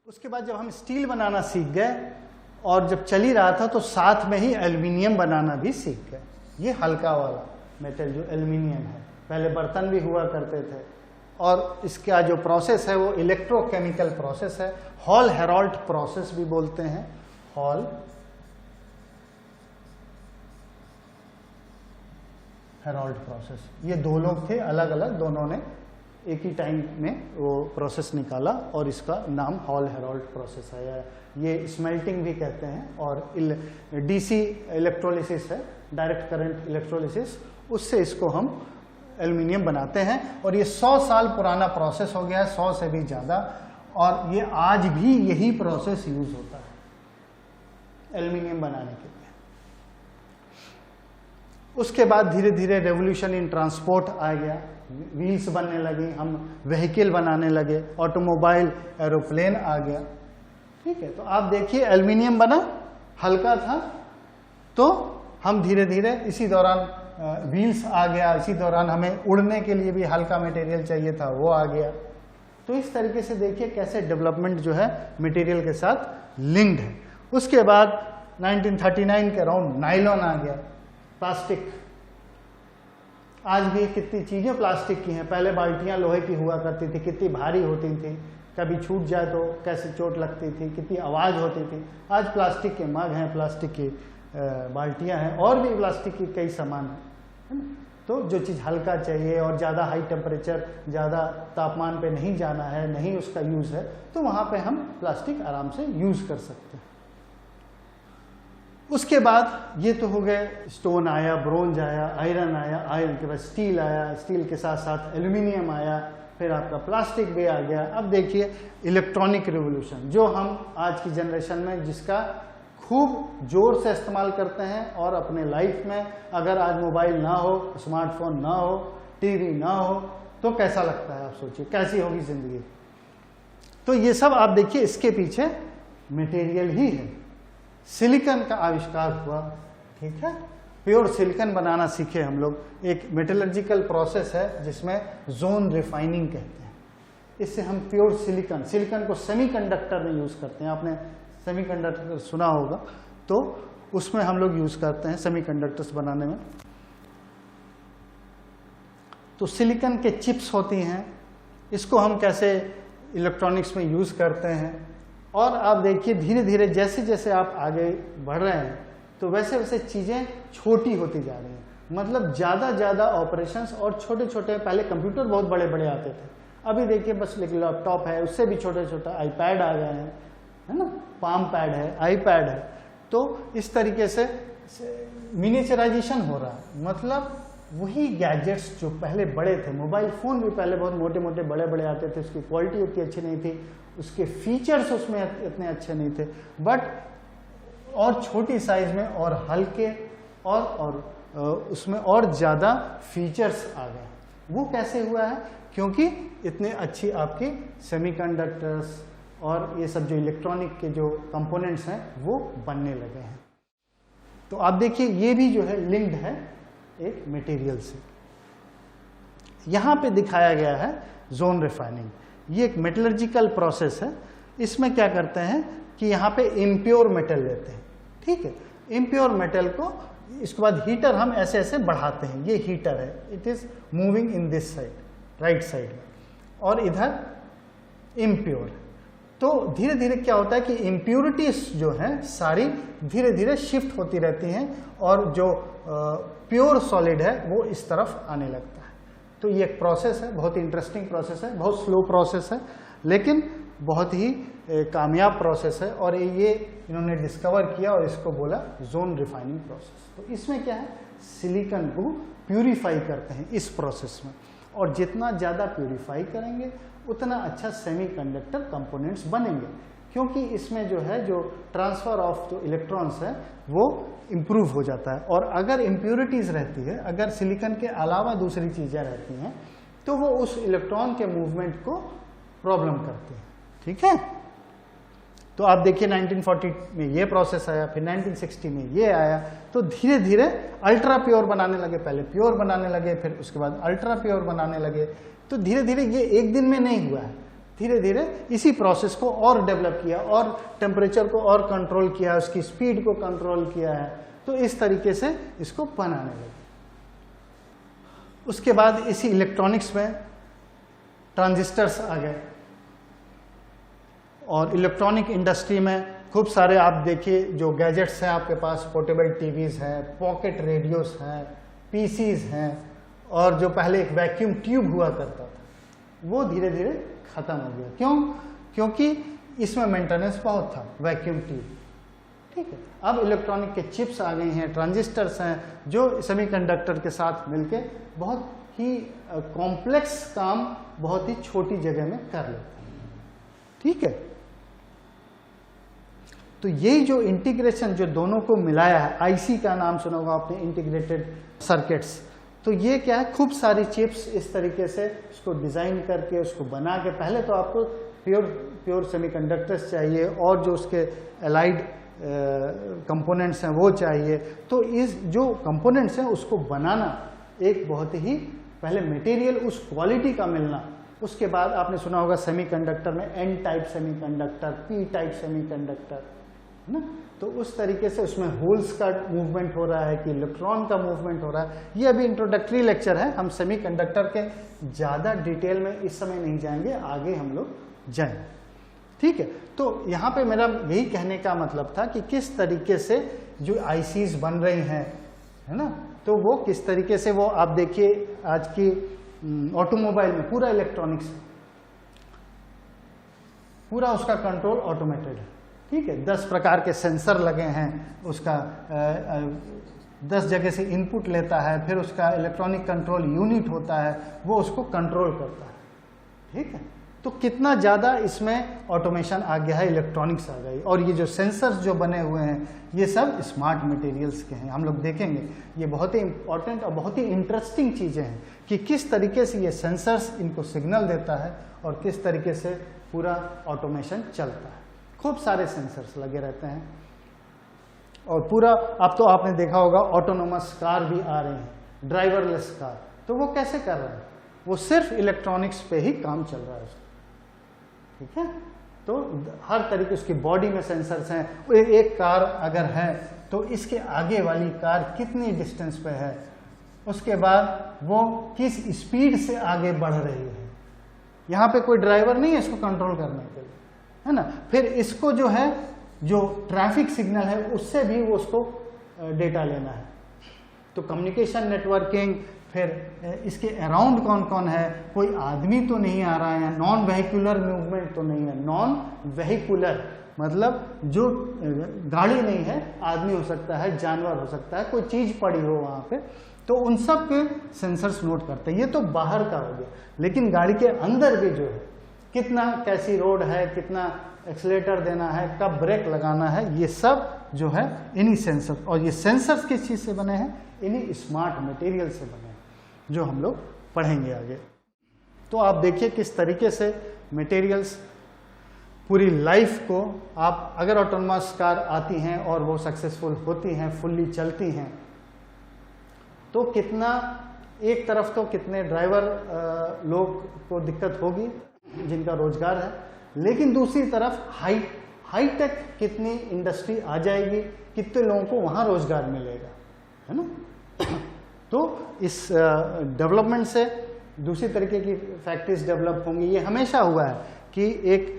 उसके बाद जब हम स्टील बनाना सीख गए और जब चल ही रहा था तो साथ में ही एल्युमिनियम बनाना भी सीख गए। ये हल्का वाला मेटल जो एल्युमिनियम है, पहले बर्तन भी हुआ करते थे। और इसका जो प्रोसेस है वो इलेक्ट्रोकेमिकल प्रोसेस है, हॉल हेराल्ड प्रोसेस भी बोलते हैं। हॉल हेराल्ड प्रोसेस, ये दो लोग थे अलग अलग, दोनों ने एक ही टाइम में वो प्रोसेस निकाला और इसका नाम हॉल हेराल्ड प्रोसेस आया। ये स्मेल्टिंग भी कहते हैं और डीसी इलेक्ट्रोलिसिस है, डायरेक्ट करंट इलेक्ट्रोलिसिस, उससे इसको हम एल्युमिनियम बनाते हैं। और ये 100 साल पुराना प्रोसेस हो गया है, 100 से भी ज़्यादा, और ये आज भी यही प्रोसेस यूज होता है एल्युमिनियम बनाने के लिए। उसके बाद धीरे धीरे रेवोल्यूशन इन ट्रांसपोर्ट आ गया, व्हील्स बनने लगी, हम व्हीकल बनाने लगे, ऑटोमोबाइल, एरोप्लेन आ गया। ठीक है, तो आप देखिए एल्युमिनियम बना, हल्का था, तो हम धीरे धीरे इसी दौरान व्हील्स आ गया, इसी दौरान हमें उड़ने के लिए भी हल्का मटेरियल चाहिए था, वो आ गया। तो इस तरीके से देखिए कैसे डेवलपमेंट जो है मटेरियल के साथ लिंक्ड है। उसके बाद 1939 के अराउंड नायलॉन आ गया, प्लास्टिक। आज भी कितनी चीजें प्लास्टिक की हैं, पहले बाल्टियां लोहे की हुआ करती थी, कितनी भारी होती थी, कभी छूट जाए तो कैसे चोट लगती थी, कितनी आवाज होती थी। आज प्लास्टिक के मग हैं, प्लास्टिक की बाल्टियां हैं, और भी प्लास्टिक की कई सामान है ना। तो जो चीज़ हल्का चाहिए और ज़्यादा हाई टेम्परेचर, ज़्यादा तापमान पे नहीं जाना है, नहीं उसका यूज़ है, तो वहाँ पे हम प्लास्टिक आराम से यूज़ कर सकते हैं। उसके बाद ये तो हो गए, स्टोन आया, ब्रोंज आया, आयरन आया, आयरन के बाद स्टील आया, स्टील के साथ साथ एल्यूमिनियम आया, फिर आपका प्लास्टिक भी आ गया। अब देखिए इलेक्ट्रॉनिक रिवोल्यूशन, जो हम आज की जनरेशन में जिसका खूब जोर से इस्तेमाल करते हैं, और अपने लाइफ में अगर आज मोबाइल ना हो, स्मार्टफोन ना हो, टीवी ना हो, तो कैसा लगता है, आप सोचिए कैसी होगी जिंदगी। तो ये सब आप देखिए, इसके पीछे मटेरियल ही है। सिलिकॉन का आविष्कार हुआ, ठीक है, प्योर सिलिकॉन बनाना सीखे हम लोग। एक मेटलर्जिकल प्रोसेस है जिसमें जोन रिफाइनिंग कहते हैं। इससे हम प्योर सिलिकॉन को सेमीकंडक्टर में यूज करते हैं। आपने सेमीकंडक्टर सुना होगा, तो उसमें हम लोग यूज करते हैं सेमीकंडक्टर्स बनाने में। तो सिलिकॉन के चिप्स होती हैं, इसको हम कैसे इलेक्ट्रॉनिक्स में यूज करते हैं। और आप देखिए धीरे धीरे जैसे जैसे आप आगे बढ़ रहे हैं, तो वैसे वैसे चीजें छोटी होती जा रही हैं। मतलब ज्यादा ऑपरेशंस और छोटे छोटे, पहले कंप्यूटर बहुत बड़े बड़े आते थे, अभी देखिए बस लैपटॉप है, उससे भी छोटे छोटे आईपैड आ गए हैं, है ना, पाम पैड है, आईपैड है। तो इस तरीके से मिनिएचराइजेशन हो रहा है। मतलब वही गैजेट्स जो पहले बड़े थे, मोबाइल फोन भी पहले बहुत मोटे मोटे बड़े बड़े आते थे, उसकी क्वालिटी उतनी अच्छी नहीं थी, उसके फीचर्स उसमें इतने अच्छे नहीं थे, बट और छोटी साइज में और हल्के और उसमें और ज़्यादा फीचर्स आ गए। वो कैसे हुआ है? क्योंकि इतने अच्छी आपकी सेमीकंडक्टर्स और ये सब जो इलेक्ट्रॉनिक के जो कंपोनेंट्स हैं वो बनने लगे हैं। तो आप देखिए ये भी जो है लिंक्ड है एक मटेरियल से। यहाँ पे दिखाया गया है जोन रिफाइनिंग। ये एक मेटलर्जिकल प्रोसेस है। इसमें क्या करते हैं कि यहाँ पे इम्प्योर मेटल लेते हैं, ठीक है, इम्प्योर मेटल को इसके बाद हीटर हम ऐसे ऐसे बढ़ाते हैं। ये हीटर है, it is moving in this side, right side में, और इधर इम्प्योर। तो धीरे धीरे क्या होता है कि इम्प्योरिटीज जो है सारी धीरे धीरे शिफ्ट होती रहती हैं, और जो प्योर सॉलिड है वो इस तरफ आने लगता है। तो ये एक प्रोसेस है, बहुत ही इंटरेस्टिंग प्रोसेस है, बहुत स्लो प्रोसेस है, लेकिन बहुत ही कामयाब प्रोसेस है। और ये इन्होंने डिस्कवर किया और इसको बोला जोन रिफाइनिंग प्रोसेस। तो इसमें क्या है, सिलिकॉन को प्यूरिफाई करते हैं इस प्रोसेस में, और जितना ज़्यादा प्यूरिफाई करेंगे उतना अच्छा सेमीकंडक्टर कंपोनेंट्स बनेंगे, क्योंकि इसमें जो है जो ट्रांसफर ऑफ जो इलेक्ट्रॉन्स है वो इम्प्रूव हो जाता है। और अगर इम्प्योरिटीज़ रहती है, अगर सिलिकॉन के अलावा दूसरी चीज़ें रहती हैं, तो वो उस इलेक्ट्रॉन के मूवमेंट को प्रॉब्लम करती है, ठीक है। तो आप देखिए 1940 में ये प्रोसेस आया, फिर 1960 में ये आया, तो धीरे धीरे अल्ट्रा प्योर बनाने लगे, पहले प्योर बनाने लगे, फिर उसके बाद अल्ट्रा प्योर बनाने लगे। तो धीरे धीरे ये एक दिन में नहीं हुआ है, धीरे धीरे इसी प्रोसेस को और डेवलप किया और टेम्परेचर को और कंट्रोल किया, उसकी स्पीड को कंट्रोल किया है, तो इस तरीके से इसको बनाने लगे। उसके बाद इसी इलेक्ट्रॉनिक्स में ट्रांजिस्टर्स आ गए और इलेक्ट्रॉनिक इंडस्ट्री में खूब सारे आप देखिए जो गैजेट्स हैं आपके पास, पोर्टेबल टीवीज हैं, पॉकेट रेडियोस हैं, पीसीज हैं, और जो पहले एक वैक्यूम ट्यूब हुआ करता था वो धीरे धीरे खत्म हो गया। क्यों? क्योंकि इसमें मेंटेनेंस बहुत था, वैक्यूम ट्यूब। ठीक है, अब इलेक्ट्रॉनिक के चिप्स आ गई हैं, ट्रांजिस्टर्स हैं जो सेमीकंडक्टर के साथ मिलके बहुत ही कॉम्प्लेक्स काम बहुत ही छोटी जगह में कर लेते हैं। ठीक है, तो यही जो इंटीग्रेशन जो दोनों को मिलाया है, आईसी का नाम सुना होगा आपने, इंटीग्रेटेड सर्किट्स, तो ये क्या है, खूब सारी चिप्स इस तरीके से उसको डिजाइन करके उसको बना के, पहले तो आपको प्योर सेमीकंडक्टर्स चाहिए और जो उसके एलाइड कंपोनेंट्स हैं वो चाहिए। तो इस जो कंपोनेंट्स हैं उसको बनाना एक बहुत ही पहले मटेरियल उस क्वालिटी का मिलना, उसके बाद आपने सुना होगा सेमीकंडक्टर में N type semiconductor, P type semiconductor, है ना, तो उस तरीके से उसमें होल्स का मूवमेंट हो रहा है कि इलेक्ट्रॉन का मूवमेंट हो रहा है। ये अभी इंट्रोडक्टरी लेक्चर है, हम सेमीकंडक्टर के ज़्यादा डिटेल में इस समय नहीं जाएंगे, आगे हम लोग जाएंगे। ठीक है, तो यहाँ पे मेरा यही कहने का मतलब था कि किस तरीके से जो आईसीज बन रही हैं, है ना, तो वो किस तरीके से, वो आप देखिए आज की ऑटोमोबाइल में पूरा इलेक्ट्रॉनिक्स, पूरा उसका कंट्रोल ऑटोमेटेड है। ठीक है, 10 प्रकार के सेंसर लगे हैं, उसका 10 जगह से इनपुट लेता है, फिर उसका इलेक्ट्रॉनिक कंट्रोल यूनिट होता है, वो उसको कंट्रोल करता है। ठीक है, तो कितना ज़्यादा इसमें ऑटोमेशन आ गया है, इलेक्ट्रॉनिक्स आ गई, और ये जो सेंसर्स जो बने हुए हैं ये सब स्मार्ट मटेरियल्स के हैं। हम लोग देखेंगे, ये बहुत ही इंपॉर्टेंट और बहुत ही इंटरेस्टिंग चीज़ें हैं कि किस तरीके से ये सेंसर्स इनको सिग्नल देता है और किस तरीके से पूरा ऑटोमेशन चलता है। खूब सारे सेंसर्स लगे रहते हैं और पूरा, अब तो आपने देखा होगा ऑटोनोमस कार भी आ रहे हैं, ड्राइवरलेस कार, तो वो कैसे कर रहे हैं, वो सिर्फ इलेक्ट्रॉनिक्स पे ही काम चल रहा है उसका। ठीक है, तो हर तरीके उसकी बॉडी में सेंसर्स हैं। एक कार अगर है तो इसके आगे वाली कार कितनी डिस्टेंस पे है, उसके बाद वो किस स्पीड से आगे बढ़ रही है, यहाँ पे कोई ड्राइवर नहीं है इसको कंट्रोल करने के लिए, है ना। फिर इसको जो है, जो ट्रैफिक सिग्नल है उससे भी वो उसको डेटा लेना है, तो कम्युनिकेशन नेटवर्किंग, फिर इसके अराउंड कौन कौन है, कोई आदमी तो नहीं आ रहा है, नॉन वेहिकुलर मूवमेंट तो नहीं है। नॉन वेहिकुलर मतलब जो गाड़ी नहीं है, आदमी हो सकता है, जानवर हो सकता है, कोई चीज पड़ी हो वहां पे, तो उन सब के सेंसर्स नोट करते हैं। ये तो बाहर का हो गया, लेकिन गाड़ी के अंदर भी जो है, कितना कैसी रोड है, कितना एक्सीलेटर देना है, कब ब्रेक लगाना है, ये सब जो है इन्हीं सेंसर, और ये सेंसर्स किस चीज से बने हैं, इन्हीं स्मार्ट मटेरियल से बने हैं, जो हम लोग पढ़ेंगे आगे। तो आप देखिए किस तरीके से मटेरियल्स पूरी लाइफ को, आप अगर ऑटोनोमस कार आती हैं और वो सक्सेसफुल होती हैं, फुल्ली चलती हैं, तो कितना, एक तरफ तो कितने ड्राइवर लोग को दिक्कत होगी जिनका रोजगार है, लेकिन दूसरी तरफ हाई टेक कितनी इंडस्ट्री आ जाएगी, कितने लोगों को वहां रोजगार मिलेगा, है ना। तो इस डेवलपमेंट से दूसरी तरीके की फैक्ट्रीज डेवलप होंगी। ये हमेशा हुआ है कि एक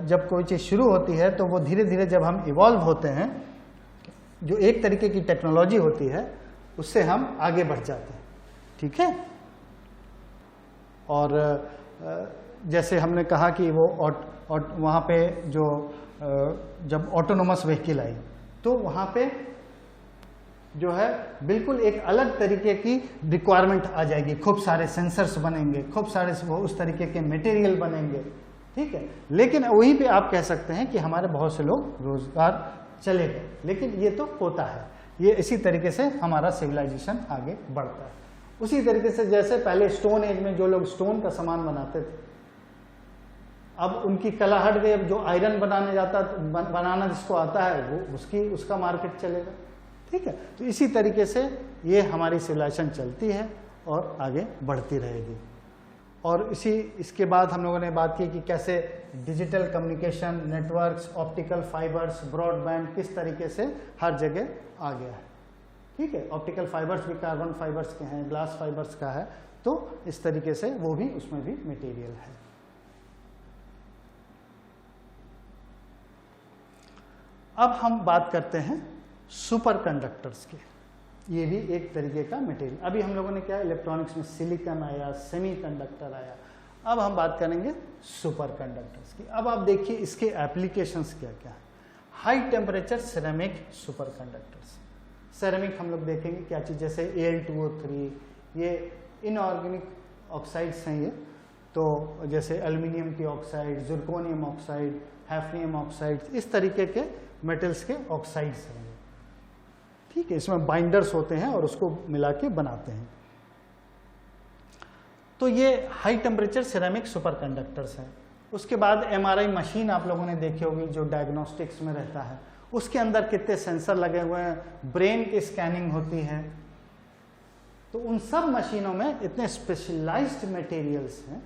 जब कोई चीज़ शुरू होती है तो वो धीरे धीरे जब हम इवॉल्व होते हैं, जो एक तरीके की टेक्नोलॉजी होती है उससे हम आगे बढ़ जाते हैं। ठीक है, और जैसे हमने कहा कि वो वहाँ पे जो जब ऑटोनोमस व्हीकल आई तो वहाँ पे जो है बिल्कुल एक अलग तरीके की रिक्वायरमेंट आ जाएगी, खूब सारे सेंसर्स बनेंगे, खूब सारे उस तरीके के मटेरियल बनेंगे। ठीक है, लेकिन वहीं पे आप कह सकते हैं कि हमारे बहुत से लोग रोजगार चले गए, लेकिन ये तो होता है, ये इसी तरीके से हमारा सिविलाइजेशन आगे बढ़ता है। उसी तरीके से जैसे पहले स्टोन एज में जो लोग स्टोन का सामान बनाते थे, अब उनकी कला हट गई, अब जो आयरन बनाना जिसको आता है वो उसका मार्केट चलेगा। ठीक है, तो इसी तरीके से ये हमारी सिविलाइजेशन चलती है और आगे बढ़ती रहेगी। और इसके बाद हम लोगों ने बात की कि कैसे digital communication networks, optical fibres, broadband किस तरीके से हर जगह आ गया है। ठीक है, ऑप्टिकल फाइबर्स भी कार्बन फाइबर्स के हैं, ग्लास फाइबर्स का है, तो इस तरीके से वो भी उसमें भी मटेरियल है। अब हम बात करते हैं सुपर कंडक्टर्स की। ये भी एक तरीके का मटेरियल। अभी हम लोगों ने क्या इलेक्ट्रॉनिक्स में सिलिकॉन आया, सेमीकंडक्टर आया, अब हम बात करेंगे सुपर कंडक्टर्स की। अब आप देखिए इसके एप्लीकेशंस क्या क्या है। High temperature ceramic super conductors. Ceramic हम लोग देखेंगे क्या चीज़, जैसे Al2O3, ये इनऑर्गेनिक ऑक्साइड्स हैं ये, तो जैसे एल्यूमिनियम की oxide, zirconium oxide, hafnium oxide, इस तरीके के मेटल्स के ऑक्साइड्स हैं। ठीक है, इसमें बाइंडर्स होते हैं और उसको मिला के बनाते हैं। तो ये high temperature ceramic super conductors हैं। उसके बाद MRI मशीन आप लोगों ने देखी होगी जो डायग्नोस्टिक्स में रहता है, उसके अंदर कितने सेंसर लगे हुए हैं, ब्रेन की स्कैनिंग होती है। तो उन सब मशीनों में इतने स्पेशलाइज्ड मटेरियल्स हैं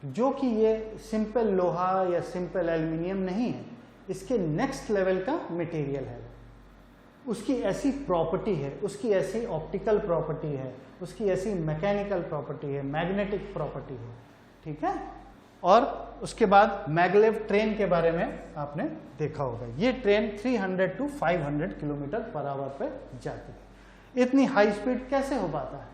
जो कि ये सिंपल लोहा या सिंपल एल्यूमिनियम नहीं है, इसके नेक्स्ट लेवल का मटेरियल है। उसकी ऐसी प्रॉपर्टी है, उसकी ऐसी ऑप्टिकल प्रॉपर्टी है, उसकी ऐसी मैकेनिकल प्रॉपर्टी है, मैग्नेटिक प्रॉपर्टी है। ठीक है, और उसके बाद मैगलेव ट्रेन के बारे में आपने देखा होगा। ये train 300 to 500 kilometre per hour पे जाती है। इतनी हाई स्पीड कैसे हो पाता है?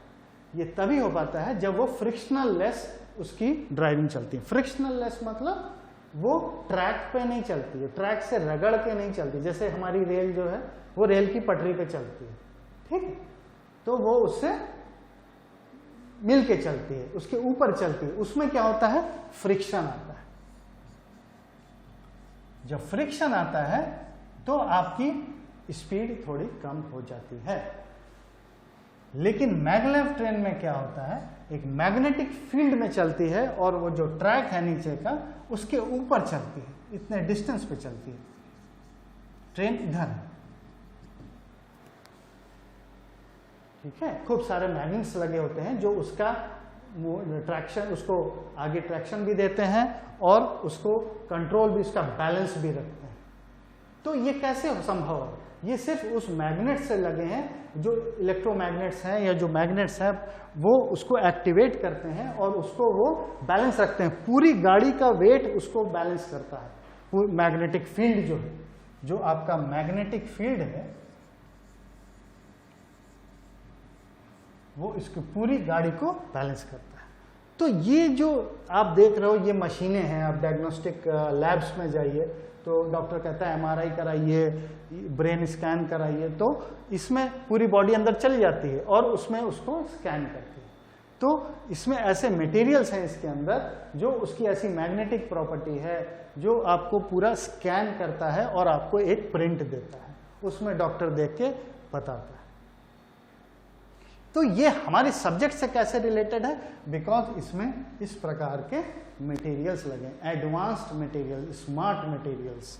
ये तभी हो पाता है जब वो फ्रिक्शनल लेस उसकी ड्राइविंग चलती है। फ्रिक्शनल लेस मतलब वो ट्रैक पे नहीं चलती है, ट्रैक से रगड़ के नहीं चलती। जैसे हमारी रेल जो है वो रेल की पटरी पे चलती है, ठीक है, तो वो उससे मिल के चलती है, उसके ऊपर चलती है। उसमें क्या होता है? फ्रिक्शन आता है। जब फ्रिक्शन आता है तो आपकी स्पीड थोड़ी कम हो जाती है। लेकिन मैगलेव ट्रेन में क्या होता है? एक मैग्नेटिक फील्ड में चलती है और वो जो ट्रैक है नीचे का उसके ऊपर चलती है, इतने डिस्टेंस पे चलती है। ट्रेन इधर है, ठीक है, खूब सारे मैग्नेट्स लगे होते हैं जो उसका ट्रैक्शन, उसको आगे ट्रैक्शन भी देते हैं और उसको कंट्रोल भी, उसका बैलेंस भी रखते हैं। तो ये कैसे संभव है? ये सिर्फ उस मैग्नेट से लगे हैं जो इलेक्ट्रोमैग्नेट्स हैं या जो मैग्नेट्स हैं वो उसको एक्टिवेट करते हैं और उसको वो बैलेंस रखते हैं। पूरी गाड़ी का वेट उसको बैलेंस करता है। पूरी मैग्नेटिक फील्ड जो है, जो आपका मैग्नेटिक फील्ड है वो इसकी पूरी गाड़ी को बैलेंस करता है। तो ये जो आप देख रहे हो ये मशीनें हैं। आप डायग्नोस्टिक लैब्स में जाइए तो डॉक्टर कहता है MRI कराइए, ब्रेन स्कैन कराइए, तो इसमें पूरी बॉडी अंदर चली जाती है और उसमें उसको स्कैन करती है। तो इसमें ऐसे मटेरियल्स हैं इसके अंदर जो उसकी ऐसी मैग्नेटिक प्रॉपर्टी है जो आपको पूरा स्कैन करता है और आपको एक प्रिंट देता है, उसमें डॉक्टर देख के बताता है। तो ये हमारे सब्जेक्ट से कैसे रिलेटेड है? बिकॉज इसमें इस प्रकार के मटेरियल्स लगे, एडवांस्ड मटेरियल, स्मार्ट मटेरियल्स,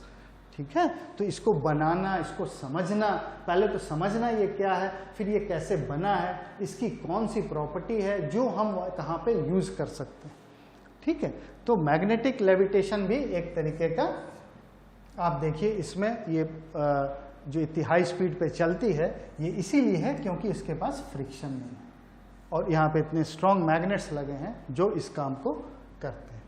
ठीक है। तो इसको बनाना, इसको समझना, पहले तो समझना ये क्या है, फिर ये कैसे बना है, इसकी कौन सी प्रॉपर्टी है जो हम कहाँ पे यूज कर सकते हैं, ठीक है। तो मैग्नेटिक लेविटेशन भी एक तरीके का, आप देखिए इसमें ये जो इतनी हाई स्पीड पे चलती है ये इसीलिए है क्योंकि इसके पास फ्रिक्शन नहीं है और यहाँ पे इतने स्ट्रॉन्ग मैग्नेट्स लगे हैं जो इस काम को करते हैं।